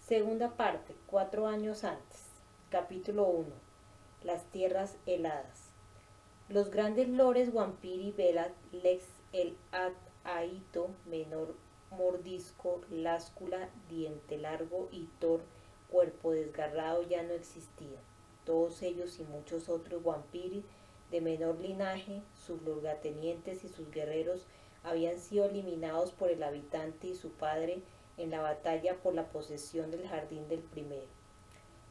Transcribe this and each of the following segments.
Segunda parte, 4 años antes. Capítulo 1. Las tierras heladas. Los grandes lores Wampiri, Velat, Lex, el Aito, Menor, Mordisco, Láscula, Diente Largo y Thor, Cuerpo Desgarrado ya no existían. Todos ellos y muchos otros Wampiri de menor linaje, sus lugartenientes y sus guerreros habían sido eliminados por el habitante y su padre en la batalla por la posesión del jardín del primero.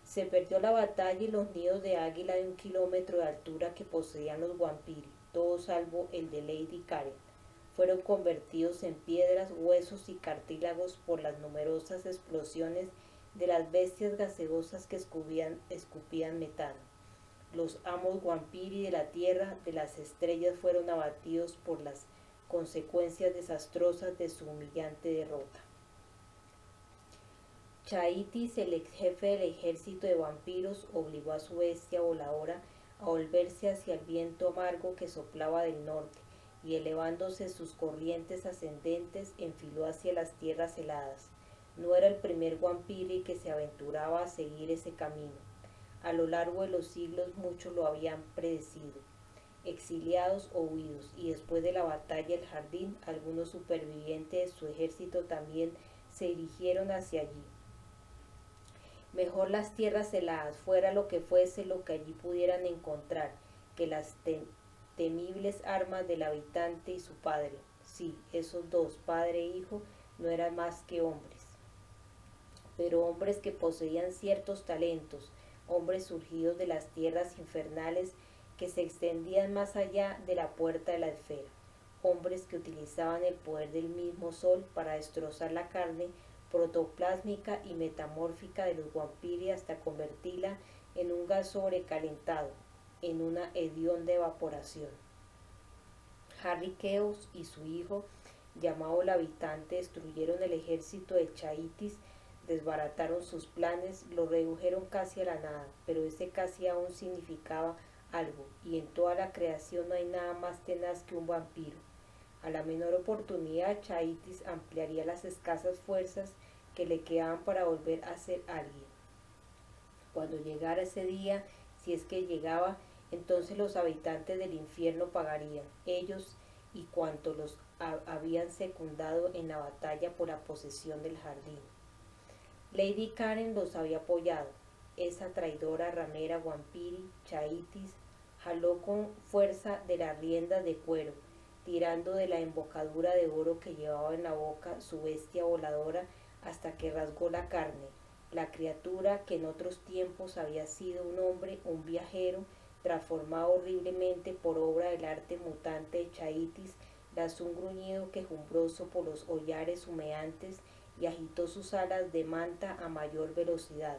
Se perdió la batalla y los nidos de águila de 1 kilómetro de altura que poseían los Wampiri, todos salvo el de Lady Karen, fueron convertidos en piedras, huesos y cartílagos por las numerosas explosiones de las bestias gaseosas que escupían metano. Los amos Wampiri de la tierra, de las estrellas, fueron abatidos por las consecuencias desastrosas de su humillante derrota. Chaitis, el ex jefe del ejército de vampiros, obligó a su bestia voladora a volverse hacia el viento amargo que soplaba del norte y, elevándose sus corrientes ascendentes, enfiló hacia las tierras heladas. No era el primer Wampiri que se aventuraba a seguir ese camino. A lo largo de los siglos muchos lo habían predecido, exiliados o huidos, y después de la batalla del jardín, algunos supervivientes de su ejército también se dirigieron hacia allí. Mejor las tierras heladas, fuera lo que fuese lo que allí pudieran encontrar, que las temibles armas del habitante y su padre. Sí, esos dos, padre e hijo, no eran más que hombres, pero hombres que poseían ciertos talentos, hombres surgidos de las tierras infernales que se extendían más allá de la puerta de la esfera, hombres que utilizaban el poder del mismo sol para destrozar la carne protoplásmica y metamórfica de los Wampiri hasta convertirla en un gas sobrecalentado, en una hedionda evaporación. Harry Keos y su hijo, llamado el habitante, destruyeron el ejército de Chaitis, desbarataron sus planes, lo redujeron casi a la nada, pero ese casi aún significaba algo, y en toda la creación no hay nada más tenaz que un vampiro. A la menor oportunidad, Chaitis ampliaría las escasas fuerzas que le quedaban para volver a ser alguien. Cuando llegara ese día, si es que llegaba, entonces los habitantes del infierno pagarían, ellos y cuantos los habían secundado en la batalla por la posesión del jardín. Lady Karen los había apoyado. Esa traidora ramera Wampiri, Chaitis, jaló con fuerza de las riendas de cuero, tirando de la embocadura de oro que llevaba en la boca su bestia voladora hasta que rasgó la carne. La criatura, que en otros tiempos había sido un hombre, un viajero, transformado horriblemente por obra del arte mutante de Chaitis, lanzó un gruñido quejumbroso por los hollares humeantes y agitó sus alas de manta a mayor velocidad,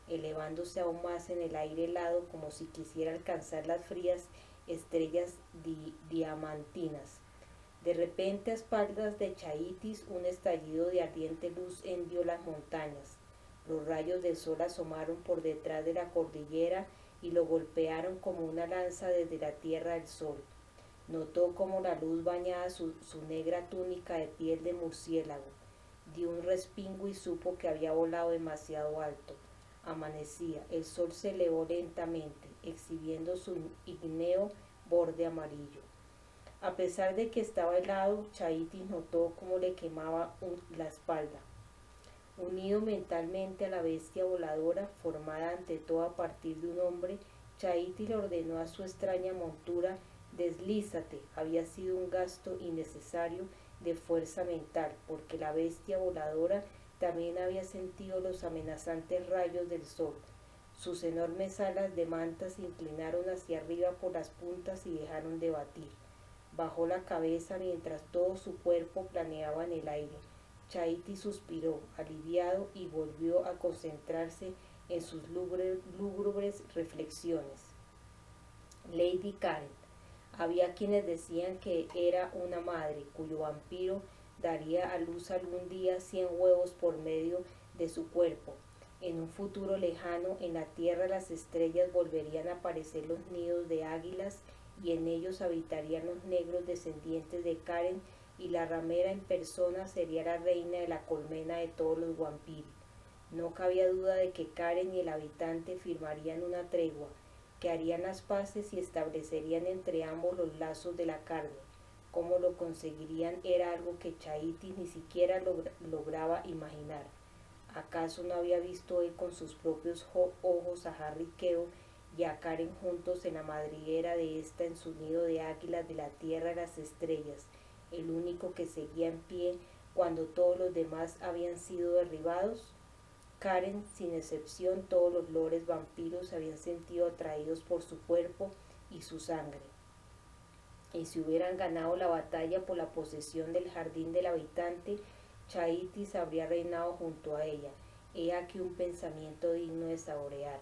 elevándose aún más en el aire helado como si quisiera alcanzar las frías estrellas diamantinas. De repente, a espaldas de Chaitis, un estallido de ardiente luz hendió las montañas. Los rayos del sol asomaron por detrás de la cordillera y lo golpearon como una lanza desde la tierra del sol. Notó cómo la luz bañaba su negra túnica de piel de murciélago. Dio un respingo y supo que había volado demasiado alto. Amanecía, el sol se elevó lentamente, exhibiendo su ígneo borde amarillo. A pesar de que estaba helado, Chaitis notó cómo le quemaba la espalda. Unido mentalmente a la bestia voladora, formada ante todo a partir de un hombre, Chaitis le ordenó a su extraña montura: deslízate. Había sido un gasto innecesario de fuerza mental, porque la bestia voladora también había sentido los amenazantes rayos del sol. Sus enormes alas de manta se inclinaron hacia arriba por las puntas y dejaron de batir. Bajó la cabeza mientras todo su cuerpo planeaba en el aire. Chaitis suspiró, aliviado, y volvió a concentrarse en sus lúgubres reflexiones. Lady Karen. Había quienes decían que era una madre, cuyo vampiro daría a luz algún día 100 huevos por medio de su cuerpo. En un futuro lejano, en la tierra las estrellas volverían a aparecer los nidos de águilas y en ellos habitarían los negros descendientes de Karen, y la ramera en persona sería la reina de la colmena de todos los Wampiri. No cabía duda de que Karen y el habitante firmarían una tregua, que harían las paces y establecerían entre ambos los lazos de la carne. Cómo lo conseguirían era algo que Chaitis ni siquiera lograba imaginar. ¿Acaso no había visto él con sus propios ojos a Harry Queo y a Karen juntos en la madriguera de esta en su nido de águilas de la tierra de las estrellas, el único que seguía en pie cuando todos los demás habían sido derribados? Karen, sin excepción, todos los lores vampiros se habían sentido atraídos por su cuerpo y su sangre. Y si hubieran ganado la batalla por la posesión del jardín del habitante, Chaitis habría reinado junto a ella. He aquí un pensamiento digno de saborear.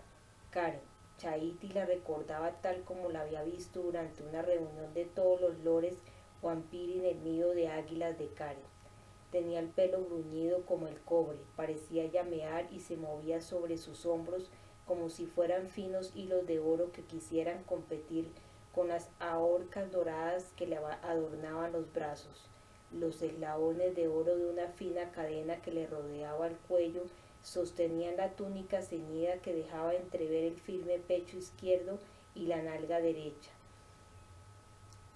Karen. Chaitis la recordaba tal como la había visto durante una reunión de todos los lores vampiri en el nido de águilas de Karen. Tenía el pelo bruñido como el cobre, parecía llamear y se movía sobre sus hombros como si fueran finos hilos de oro que quisieran competir con las aorcas doradas que le adornaban los brazos. Los eslabones de oro de una fina cadena que le rodeaba el cuello sostenían la túnica ceñida que dejaba entrever el firme pecho izquierdo y la nalga derecha.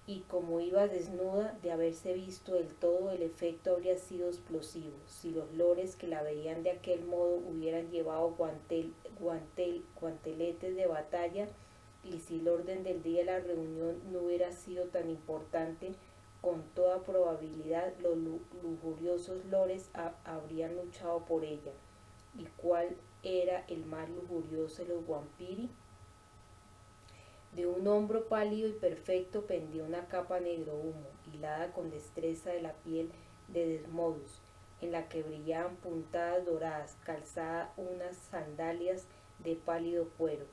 Y como iba desnuda, de haberse visto del todo, el efecto habría sido explosivo. Si los lores que la veían de aquel modo hubieran llevado guanteletes de batalla, y si el orden del día de la reunión no hubiera sido tan importante, con toda probabilidad los lujuriosos lores habrían luchado por ella. ¿Y cuál era el más lujurioso de los vampiri? De un hombro pálido y perfecto pendía una capa negro humo, hilada con destreza de la piel de Desmodus, en la que brillaban puntadas doradas, calzada unas sandalias de pálido cuero,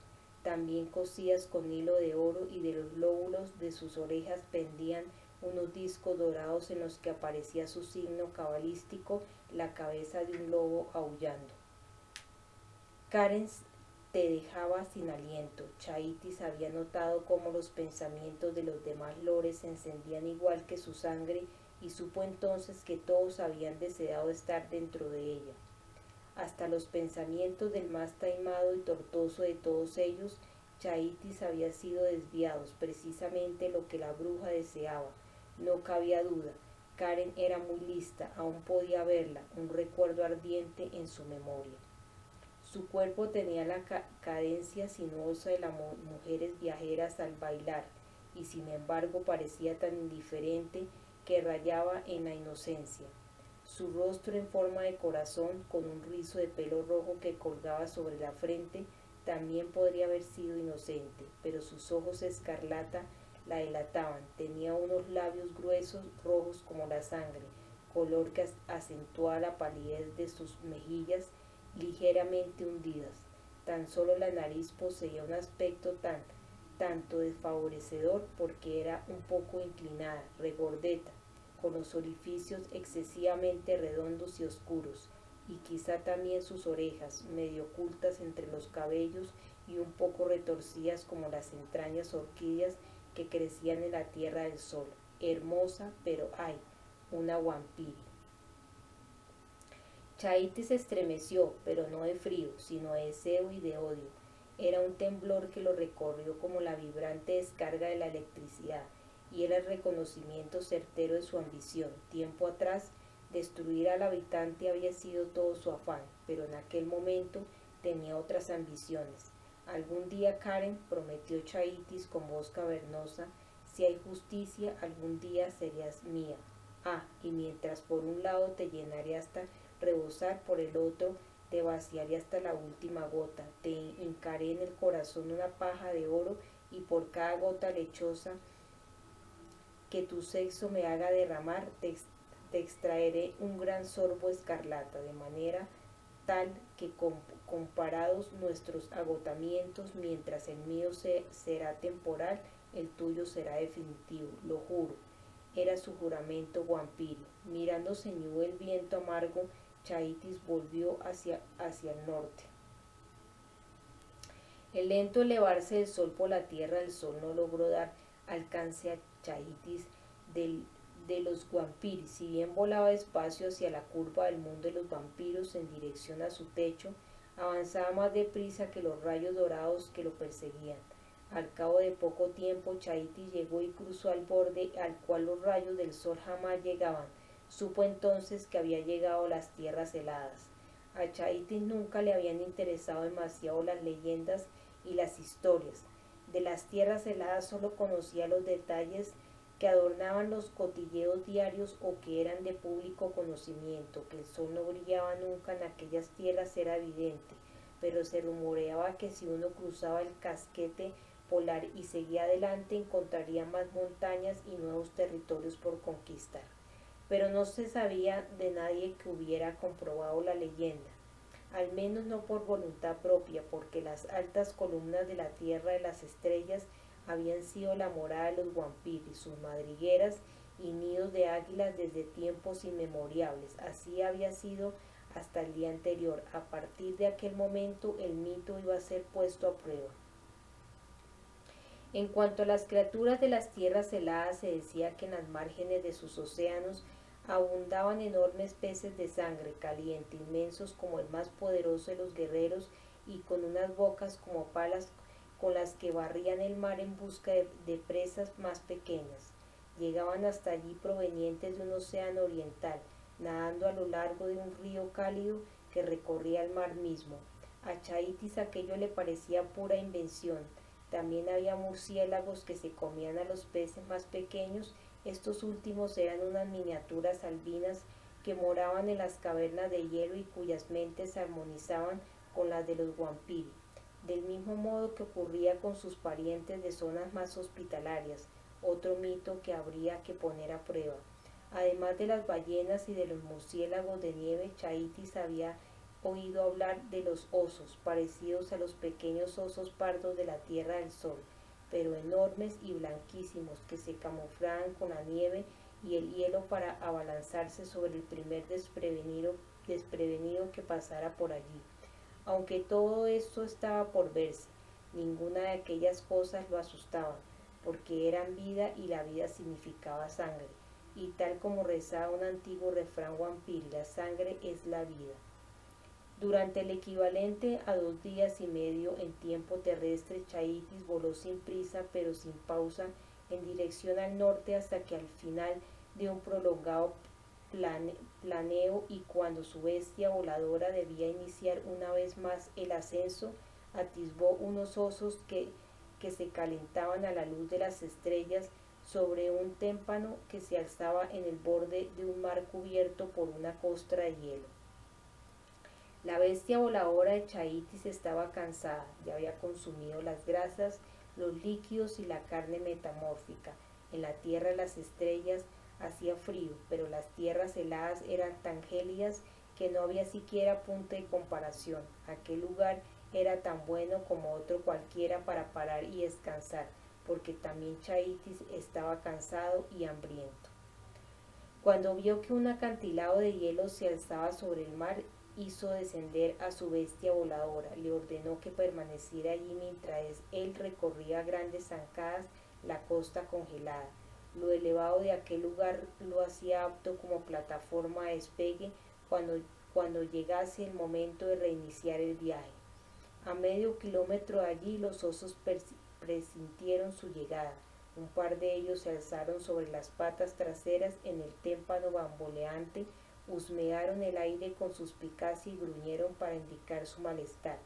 también cosidas con hilo de oro, y de los lóbulos de sus orejas pendían unos discos dorados en los que aparecía su signo cabalístico, la cabeza de un lobo aullando. Karen te dejaba sin aliento. Chaitis había notado cómo los pensamientos de los demás lores se encendían igual que su sangre, y supo entonces que todos habían deseado estar dentro de ella. Hasta los pensamientos del más taimado y tortuoso de todos ellos, Chaitis había sido desviados, precisamente lo que la bruja deseaba. No cabía duda. Karen era muy lista, aún podía verla, un recuerdo ardiente en su memoria. Su cuerpo tenía la cadencia sinuosa de las mujeres viajeras al bailar, y sin embargo parecía tan indiferente que rayaba en la inocencia. Su rostro en forma de corazón, con un rizo de pelo rojo que colgaba sobre la frente, también podría haber sido inocente, pero sus ojos escarlata la delataban. Tenía unos labios gruesos, rojos como la sangre, color que acentuaba la palidez de sus mejillas ligeramente hundidas. Tan solo la nariz poseía un aspecto tanto desfavorecedor, porque era un poco inclinada, regordeta, con los orificios excesivamente redondos y oscuros, y quizá también sus orejas, medio ocultas entre los cabellos y un poco retorcidas como las entrañas orquídeas que crecían en la tierra del sol. Hermosa, pero ay, una vampiri. Chaitis se estremeció, pero no de frío, sino de deseo y de odio. Era un temblor que lo recorrió como la vibrante descarga de la electricidad, y era el reconocimiento certero de su ambición. Tiempo atrás, destruir al habitante había sido todo su afán, pero en aquel momento tenía otras ambiciones. Algún día, Karen, prometió Chaitis con voz cavernosa, si hay justicia, algún día serías mía. Ah, y mientras por un lado te llenaré hasta rebosar, por el otro te vaciaré hasta la última gota. Te hincaré en el corazón una paja de oro, y por cada gota lechosa que tu sexo me haga derramar, te extraeré un gran sorbo escarlata, de manera tal que comparados nuestros agotamientos, mientras el mío será temporal, el tuyo será definitivo, lo juro. Era su juramento vampiro. Mirando ceñudo el viento amargo, Chaitis volvió hacia el norte. El lento elevarse del sol por la tierra del sol no logró dar alcance a Chaitis de los vampiros. Si bien volaba despacio hacia la curva del mundo de los vampiros en dirección a su techo, avanzaba más deprisa que los rayos dorados que lo perseguían. Al cabo de poco tiempo, Chaitis llegó y cruzó al borde al cual los rayos del sol jamás llegaban. Supo entonces que había llegado a las tierras heladas. A Chaitis nunca le habían interesado demasiado las leyendas y las historias. De las tierras heladas solo conocía los detalles que adornaban los cotilleos diarios o que eran de público conocimiento. Que el sol no brillaba nunca en aquellas tierras era evidente, pero se rumoreaba que si uno cruzaba el casquete polar y seguía adelante encontraría más montañas y nuevos territorios por conquistar. Pero no se sabía de nadie que hubiera comprobado la leyenda, al menos no por voluntad propia, porque las altas columnas de la tierra de las estrellas habían sido la morada de los vampiros, sus madrigueras y nidos de águilas desde tiempos inmemoriales. Así había sido hasta el día anterior. A partir de aquel momento el mito iba a ser puesto a prueba. En cuanto a las criaturas de las tierras heladas, se decía que en las márgenes de sus océanos abundaban enormes peces de sangre caliente, inmensos como el más poderoso de los guerreros y con unas bocas como palas con las que barrían el mar en busca de presas más pequeñas. Llegaban hasta allí provenientes de un océano oriental, nadando a lo largo de un río cálido que recorría el mar mismo. A Chaitis aquello le parecía pura invención. También había murciélagos que se comían a los peces más pequeños. Estos últimos eran unas miniaturas albinas que moraban en las cavernas de hielo y cuyas mentes se armonizaban con las de los vampiros, del mismo modo que ocurría con sus parientes de zonas más hospitalarias, otro mito que habría que poner a prueba. Además de las ballenas y de los murciélagos de nieve, Chaitis había oído hablar de los osos, parecidos a los pequeños osos pardos de la Tierra del Sol, pero enormes y blanquísimos, que se camuflaban con la nieve y el hielo para abalanzarse sobre el primer desprevenido que pasara por allí. Aunque todo esto estaba por verse, ninguna de aquellas cosas lo asustaban, porque eran vida y la vida significaba sangre, y tal como rezaba un antiguo refrán vampiro, la sangre es la vida. Durante el equivalente a 2 días y medio en tiempo terrestre, Chaitis voló sin prisa pero sin pausa en dirección al norte hasta que al final de un prolongado planeo y cuando su bestia voladora debía iniciar una vez más el ascenso, atisbó unos osos que se calentaban a la luz de las estrellas sobre un témpano que se alzaba en el borde de un mar cubierto por una costra de hielo. La bestia voladora de Chaitis estaba cansada, ya había consumido las grasas, los líquidos y la carne metamórfica. En la tierra de las estrellas hacía frío, pero las tierras heladas eran tan gélidas que no había siquiera punto de comparación. Aquel lugar era tan bueno como otro cualquiera para parar y descansar, porque también Chaitis estaba cansado y hambriento. Cuando vio que un acantilado de hielo se alzaba sobre el mar, hizo descender a su bestia voladora, le ordenó que permaneciera allí mientras él recorría a grandes zancadas la costa congelada. Lo elevado de aquel lugar lo hacía apto como plataforma de despegue cuando llegase el momento de reiniciar el viaje. A medio kilómetro de allí los osos presintieron su llegada. Un par de ellos se alzaron sobre las patas traseras en el témpano bamboleante, husmearon el aire con suspicacia y gruñeron para indicar su malestar.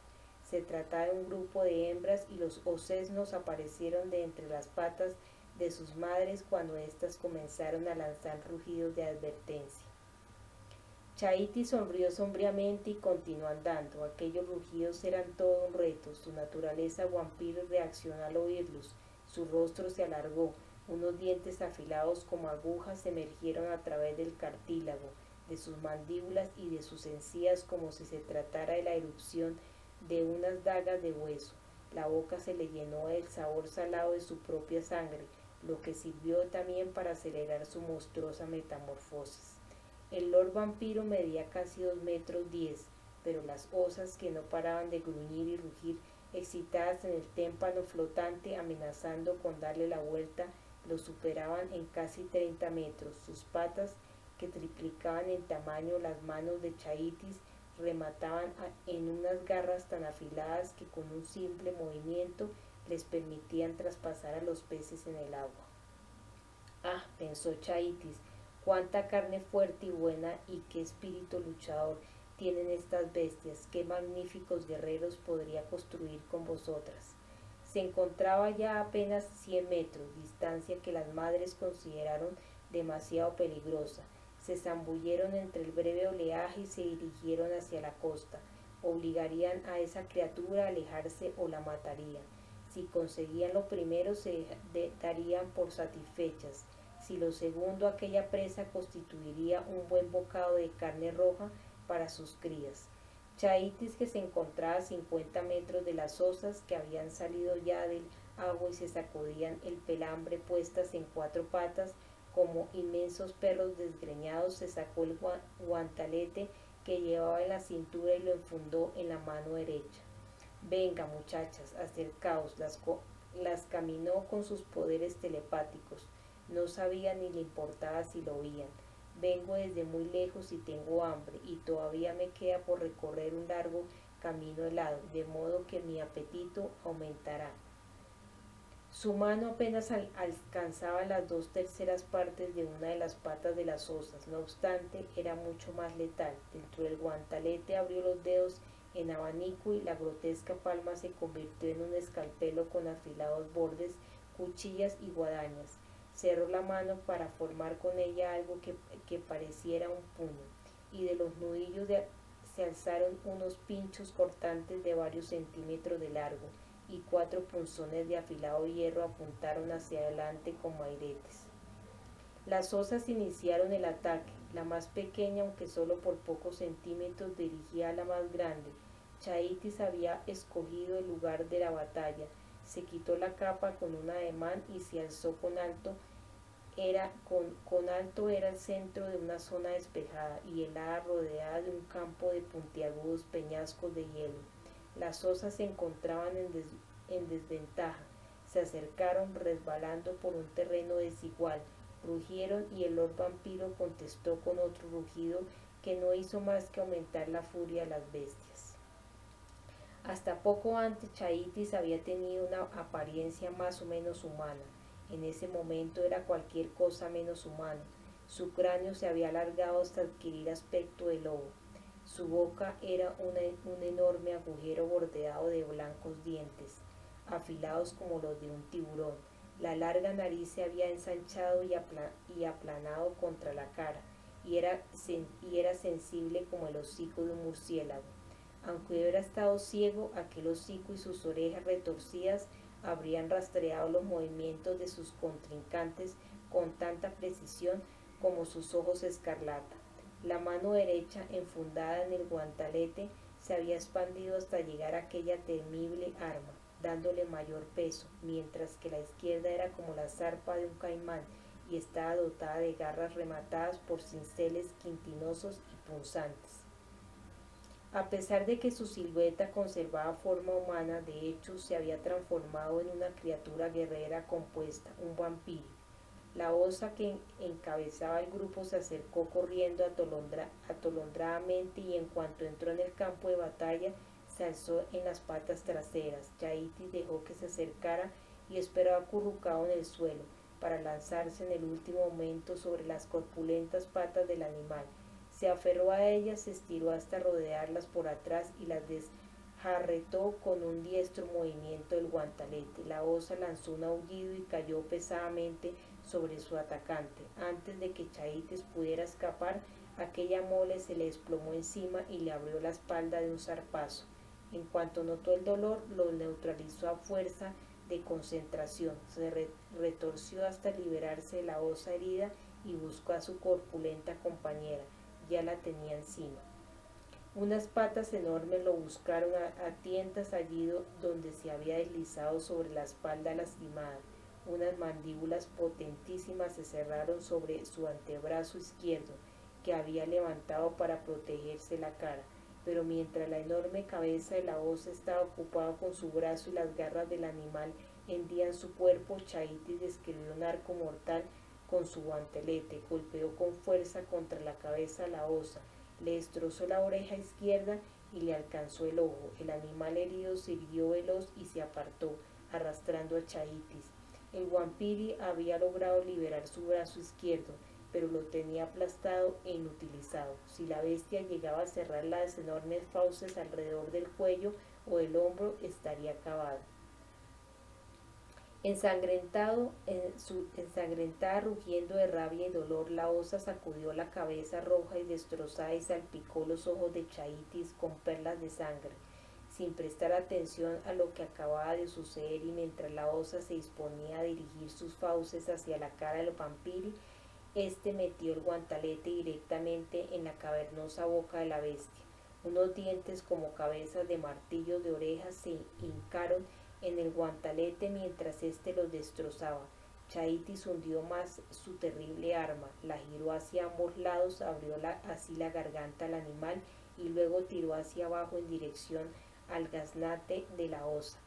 Se trataba de un grupo de hembras y los osesnos aparecieron de entre las patas de sus madres cuando éstas comenzaron a lanzar rugidos de advertencia. Chaitis sonrió sombríamente y continuó andando. Aquellos rugidos eran todo un reto. Su naturaleza vampiro reaccionó al oírlos. Su rostro se alargó. Unos dientes afilados como agujas emergieron a través del cartílago de sus mandíbulas y de sus encías como si se tratara de la erupción de unas dagas de hueso. La boca se le llenó del sabor salado de su propia sangre, lo que sirvió también para acelerar su monstruosa metamorfosis. El Lord Vampiro medía casi 2 metros 10, pero las osas que no paraban de gruñir y rugir, excitadas en el témpano flotante, amenazando con darle la vuelta, lo superaban en casi 30 metros. Sus patas, que triplicaban en tamaño las manos de Chaitis, remataban en unas garras tan afiladas que con un simple movimiento les permitían traspasar a los peces en el agua. Ah, pensó Chaitis, cuánta carne fuerte y buena y qué espíritu luchador tienen estas bestias, qué magníficos guerreros podría construir con vosotras. Se encontraba ya a apenas 100 metros, distancia que las madres consideraron demasiado peligrosa. Se zambulleron entre el breve oleaje y se dirigieron hacia la costa. Obligarían a esa criatura a alejarse o la matarían. Si conseguían lo primero, se darían por satisfechas. Si lo segundo, aquella presa constituiría un buen bocado de carne roja para sus crías. Chaitis, que se encontraba a 50 metros de las osas que habían salido ya del agua y se sacudían el pelambre puestas en 4 patas como inmensos perros desgreñados, se sacó el guantalete que llevaba en la cintura y lo enfundó en la mano derecha. Venga, muchachas, acercaos, las caminó con sus poderes telepáticos. No sabía ni le importaba si lo oían. Vengo desde muy lejos y tengo hambre, y todavía me queda por recorrer un largo camino helado, de modo que mi apetito aumentará. Su mano apenas alcanzaba las 2/3 partes de una de las patas de las osas, no obstante, era mucho más letal. Dentro del guantalete abrió los dedos en abanico y la grotesca palma se convirtió en un escalpelo con afilados bordes, cuchillas y guadañas. Cerró la mano para formar con ella algo que pareciera un puño, y de los nudillos se alzaron unos pinchos cortantes de varios centímetros de largo, y 4 punzones de afilado hierro apuntaron hacia adelante como airetes. Las osas iniciaron el ataque. La más pequeña, aunque solo por pocos centímetros, dirigía a la más grande. Chaitis había escogido el lugar de la batalla. Se quitó la capa con un ademán y se alzó con alto. Era el centro de una zona despejada y helada, rodeada de un campo de puntiagudos peñascos de hielo. Las osas se encontraban en desventaja. Se acercaron resbalando por un terreno desigual. Rugieron y el Lord Vampiro contestó con otro rugido que no hizo más que aumentar la furia de las bestias. Hasta poco antes Chaitis había tenido una apariencia más o menos humana. En ese momento era cualquier cosa menos humano. Su cráneo se había alargado hasta adquirir aspecto de lobo. Su boca era un enorme agujero bordeado de blancos dientes, afilados como los de un tiburón. La larga nariz se había ensanchado y aplanado contra la cara, y era sensible como el hocico de un murciélago. Aunque hubiera estado ciego, aquel hocico y sus orejas retorcidas habrían rastreado los movimientos de sus contrincantes con tanta precisión como sus ojos escarlata. La mano derecha, enfundada en el guantalete, se había expandido hasta llegar a aquella temible arma, dándole mayor peso, mientras que la izquierda era como la zarpa de un caimán y estaba dotada de garras rematadas por cinceles quintinosos y punzantes. A pesar de que su silueta conservaba forma humana, de hecho se había transformado en una criatura guerrera compuesta, un vampiro. La osa que encabezaba el grupo se acercó corriendo atolondradamente y en cuanto entró en el campo de batalla se alzó en las patas traseras. Chaitis dejó que se acercara y esperó acurrucado en el suelo para lanzarse en el último momento sobre las corpulentas patas del animal. Se aferró a ellas, se estiró hasta rodearlas por atrás y las desjarretó con un diestro movimiento del guantalete. La osa lanzó un aullido y cayó pesadamente sobre su atacante. Antes de que Chaitis pudiera escapar, aquella mole se le desplomó encima y le abrió la espalda de un zarpazo. En cuanto notó el dolor, lo neutralizó a fuerza de concentración. Se retorció hasta liberarse de la osa herida y buscó a su corpulenta compañera. Ya la tenía encima. Unas patas enormes lo buscaron a tientas allí donde se había deslizado sobre la espalda lastimada. Unas mandíbulas potentísimas se cerraron sobre su antebrazo izquierdo, que había levantado para protegerse la cara, pero mientras la enorme cabeza de la osa estaba ocupada con su brazo y las garras del animal hendían su cuerpo, Chaitis describió un arco mortal con su guantelete, golpeó con fuerza contra la cabeza a la osa, le destrozó la oreja izquierda y le alcanzó el ojo. El animal herido se irguió veloz y se apartó, arrastrando a Chaitis. El Wampiri había logrado liberar su brazo izquierdo, pero lo tenía aplastado e inutilizado. Si la bestia llegaba a cerrar las enormes fauces alrededor del cuello o del hombro, estaría acabado. Ensangrentada, rugiendo de rabia y dolor, la osa sacudió la cabeza roja y destrozada y salpicó los ojos de Chaitis con perlas de sangre. Sin prestar atención a lo que acababa de suceder y mientras la osa se disponía a dirigir sus fauces hacia la cara del vampiro, este metió el guantelete directamente en la cavernosa boca de la bestia. Unos dientes como cabezas de martillos de orejas se hincaron en el guantelete mientras éste los destrozaba. Chaitis hundió más su terrible arma, la giró hacia ambos lados, abrió así la garganta al animal y luego tiró hacia abajo en dirección al gaznate de la osa.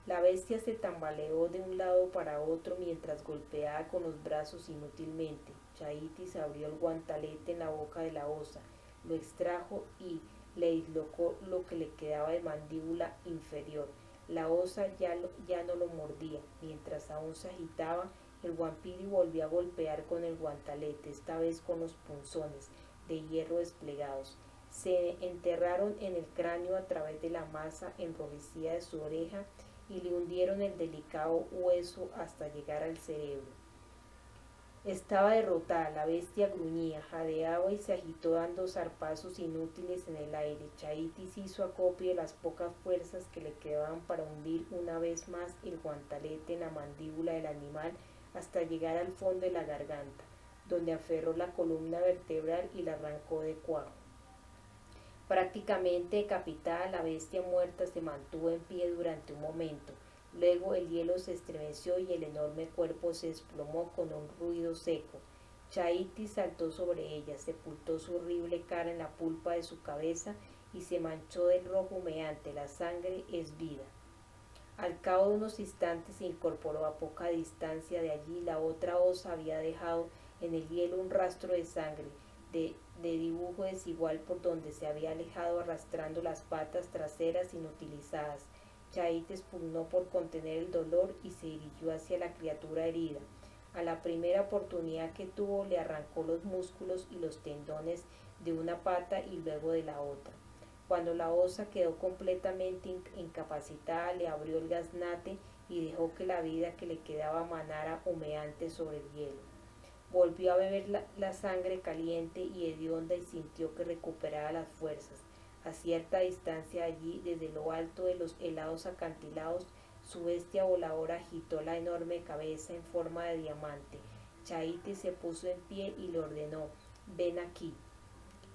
La bestia se tambaleó de un lado para otro mientras golpeaba con los brazos inútilmente. Chaitis abrió el guantelete en la boca de la osa, lo extrajo y le dislocó lo que le quedaba de mandíbula inferior. La osa ya no lo mordía. Mientras aún se agitaba, el vampiro volvió a golpear con el guantelete, esta vez con los punzones de hierro desplegados. Se enterraron en el cráneo a través de la masa enrojecida de su oreja y le hundieron el delicado hueso hasta llegar al cerebro. Estaba derrotada, la bestia gruñía, jadeaba y se agitó dando zarpazos inútiles en el aire. Chaitis hizo acopio de las pocas fuerzas que le quedaban para hundir una vez más el guantelete en la mandíbula del animal hasta llegar al fondo de la garganta, donde aferró la columna vertebral y la arrancó de cuajo. Prácticamente decapitada, la bestia muerta se mantuvo en pie durante un momento. Luego el hielo se estremeció y el enorme cuerpo se desplomó con un ruido seco. Chaitis saltó sobre ella, sepultó su horrible cara en la pulpa de su cabeza y se manchó del rojo humeante. La sangre es vida. Al cabo de unos instantes se incorporó a poca distancia de allí. La otra osa había dejado en el hielo un rastro de sangre, de dibujo desigual por donde se había alejado arrastrando las patas traseras inutilizadas. Chaitis pugnó por contener el dolor y se dirigió hacia la criatura herida. A la primera oportunidad que tuvo le arrancó los músculos y los tendones de una pata y luego de la otra. Cuando la osa quedó completamente incapacitada, le abrió el gaznate y dejó que la vida que le quedaba manara humeante sobre el hielo. Volvió a beber la sangre caliente y hedionda y sintió que recuperaba las fuerzas. A cierta distancia allí, desde lo alto de los helados acantilados, su bestia voladora agitó la enorme cabeza en forma de diamante. Chaitis se puso en pie y le ordenó: «Ven aquí».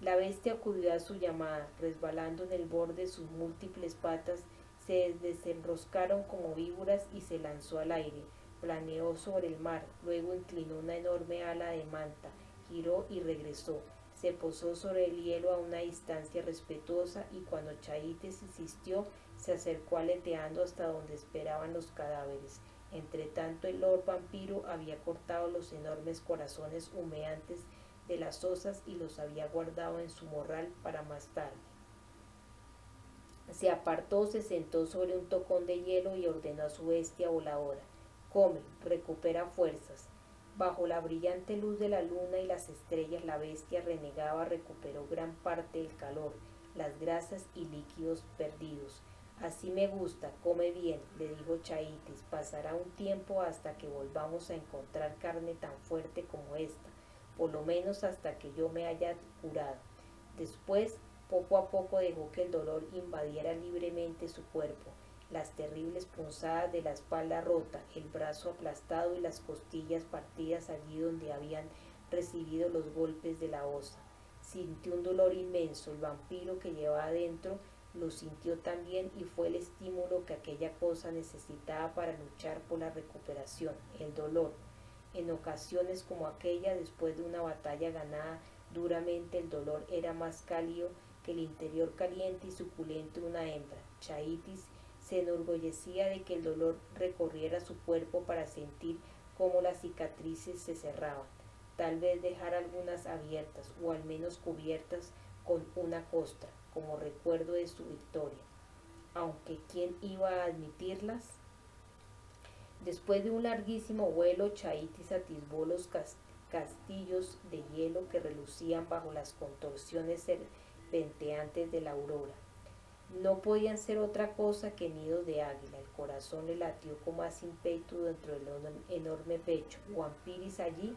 La bestia acudió a su llamada, resbalando en el borde de sus múltiples patas, se desenroscaron como víboras y se lanzó al aire. Planeó sobre el mar, luego inclinó una enorme ala de manta, giró y regresó. Se posó sobre el hielo a una distancia respetuosa y cuando Chaitis insistió, se acercó aleteando hasta donde esperaban los cadáveres. Entretanto el Lord Vampiro había cortado los enormes corazones humeantes de las osas y los había guardado en su morral para más tarde. Se apartó, se sentó sobre un tocón de hielo y ordenó a su bestia voladora: «Come, recupera fuerzas». Bajo la brillante luz de la luna y las estrellas, la bestia renegaba recuperó gran parte del calor, las grasas y líquidos perdidos. «Así me gusta, come bien», le dijo Chaitis. «Pasará un tiempo hasta que volvamos a encontrar carne tan fuerte como esta, por lo menos hasta que yo me haya curado». Después, poco a poco dejó que el dolor invadiera libremente su cuerpo. Las terribles punzadas de la espalda rota, el brazo aplastado y las costillas partidas allí donde habían recibido los golpes de la osa. Sintió un dolor inmenso. El vampiro que llevaba adentro lo sintió también y fue el estímulo que aquella cosa necesitaba para luchar por la recuperación, el dolor. En ocasiones como aquella, después de una batalla ganada duramente, el dolor era más cálido que el interior caliente y suculento de una hembra. Chaitis Se enorgullecía de que el dolor recorriera su cuerpo para sentir cómo las cicatrices se cerraban, tal vez dejar algunas abiertas o al menos cubiertas con una costra, como recuerdo de su victoria. Aunque ¿quién iba a admitirlas? Después de un larguísimo vuelo, Chaitis atisbó los castillos de hielo que relucían bajo las contorsiones serpenteantes de la aurora. No podían ser otra cosa que nidos de águila. El corazón le latió con más ímpetu dentro del enorme pecho. ¿Guampiris allí?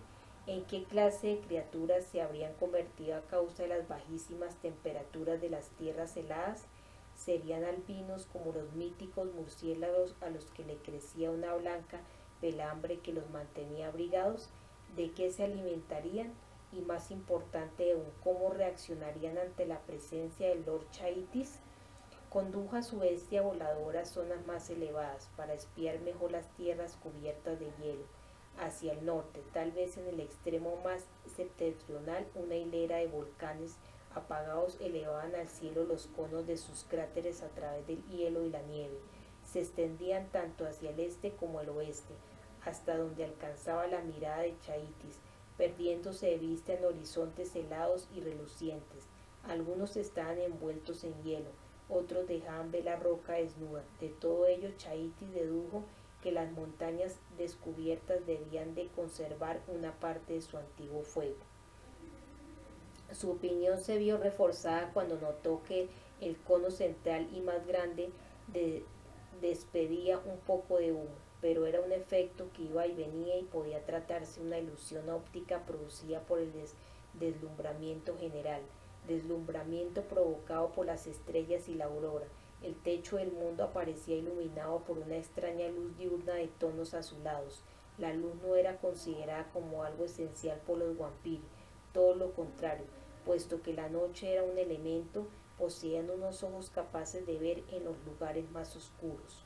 ¿En qué clase de criaturas se habrían convertido a causa de las bajísimas temperaturas de las tierras heladas? ¿Serían albinos como los míticos murciélagos a los que le crecía una blanca pelambre que los mantenía abrigados? ¿De qué se alimentarían? Y más importante aún, ¿cómo reaccionarían ante la presencia del Lord Chaitis? Condujo a su bestia voladora a zonas más elevadas para espiar mejor las tierras cubiertas de hielo. Hacia el norte, tal vez en el extremo más septentrional, una hilera de volcanes apagados elevaban al cielo los conos de sus cráteres a través del hielo y la nieve. Se extendían tanto hacia el este como el oeste, hasta donde alcanzaba la mirada de Chaitis, perdiéndose de vista en horizontes helados y relucientes. Algunos estaban envueltos en hielo, otros dejaban ver la roca desnuda. De todo ello Chaitis dedujo que las montañas descubiertas debían de conservar una parte de su antiguo fuego. Su opinión se vio reforzada cuando notó que el cono central y más grande despedía un poco de humo, pero era un efecto que iba y venía y podía tratarse de una ilusión óptica producida por el deslumbramiento general, deslumbramiento provocado por las estrellas y la aurora. El techo del mundo aparecía iluminado por una extraña luz diurna de tonos azulados. La luz no era considerada como algo esencial por los Guampiris, todo lo contrario, puesto que la noche era un elemento, poseían unos ojos capaces de ver en los lugares más oscuros.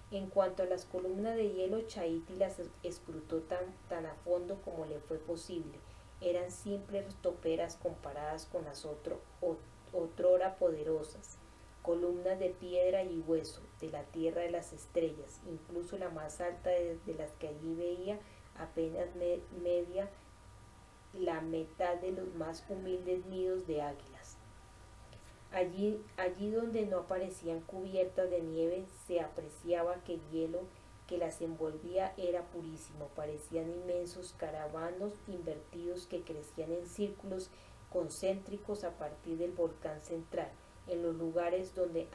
En cuanto a las columnas de hielo, Chaitis las escrutó tan a fondo como le fue posible. Eran simples toperas comparadas con las otrora poderosas columnas de piedra y hueso de la tierra de las estrellas. Incluso la más alta de las que allí veía apenas media la mitad de los más humildes nidos de águilas. Allí donde no aparecían cubiertas de nieve, se apreciaba que el hielo que las envolvía era purísimo. Parecían inmensos caravanos invertidos que crecían en círculos concéntricos a partir del volcán central. En los lugares donde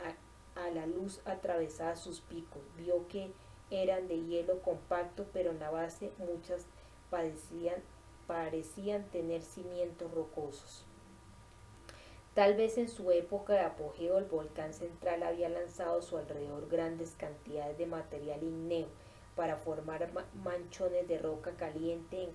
a la luz atravesaba sus picos, vio que eran de hielo compacto, pero en la base muchas parecían tener cimientos rocosos. Tal vez en su época de apogeo el volcán central había lanzado a su alrededor grandes cantidades de material ígneo para formar manchones de roca caliente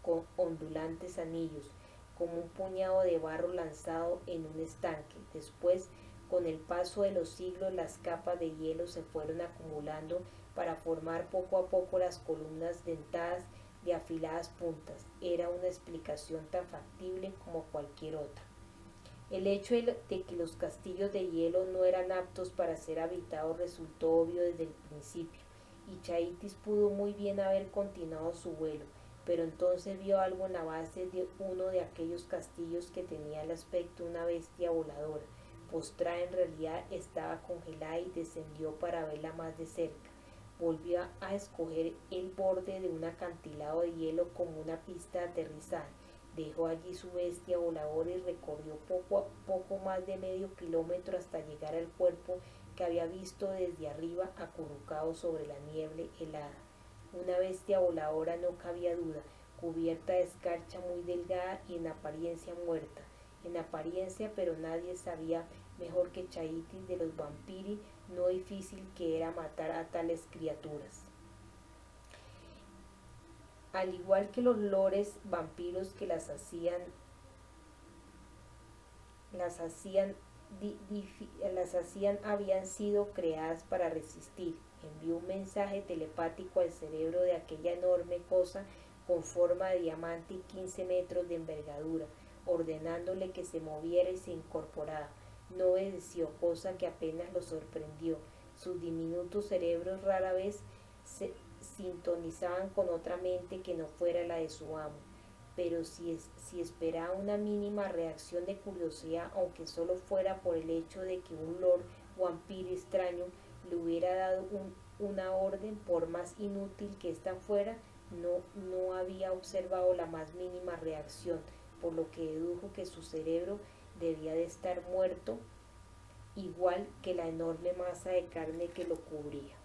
con ondulantes anillos, como un puñado de barro lanzado en un estanque. Después, con el paso de los siglos, las capas de hielo se fueron acumulando para formar poco a poco las columnas dentadas de afiladas puntas. Era una explicación tan factible como cualquier otra. El hecho de que los castillos de hielo no eran aptos para ser habitados resultó obvio desde el principio, y Chaitis pudo muy bien haber continuado su vuelo, pero entonces vio algo en la base de uno de aquellos castillos que tenía el aspecto de una bestia voladora. Postrada en realidad estaba congelada y descendió para verla más de cerca. Volvió a escoger el borde de un acantilado de hielo como una pista de aterrizaje. Dejó allí su bestia voladora y recorrió poco más de medio kilómetro hasta llegar al cuerpo que había visto desde arriba acurrucado sobre la nieve helada. Una bestia voladora, no cabía duda, cubierta de escarcha muy delgada y en apariencia muerta. En apariencia, pero nadie sabía mejor que Chaitis de los Guampiris no difícil que era matar a tales criaturas. Al igual que los lores vampiros que las hacían habían sido creadas para resistir. Envió un mensaje telepático al cerebro de aquella enorme cosa con forma de diamante y 15 metros de envergadura, ordenándole que se moviera y se incorporara. No obedeció, cosa que apenas lo sorprendió. Sus diminutos cerebros rara vez se sintonizaban con otra mente que no fuera la de su amo, pero si esperaba una mínima reacción de curiosidad, aunque solo fuera por el hecho de que un lord vampiro extraño le hubiera dado una orden, por más inútil que ésta fuera, no había observado la más mínima reacción, por lo que dedujo que su cerebro debía de estar muerto, igual que la enorme masa de carne que lo cubría.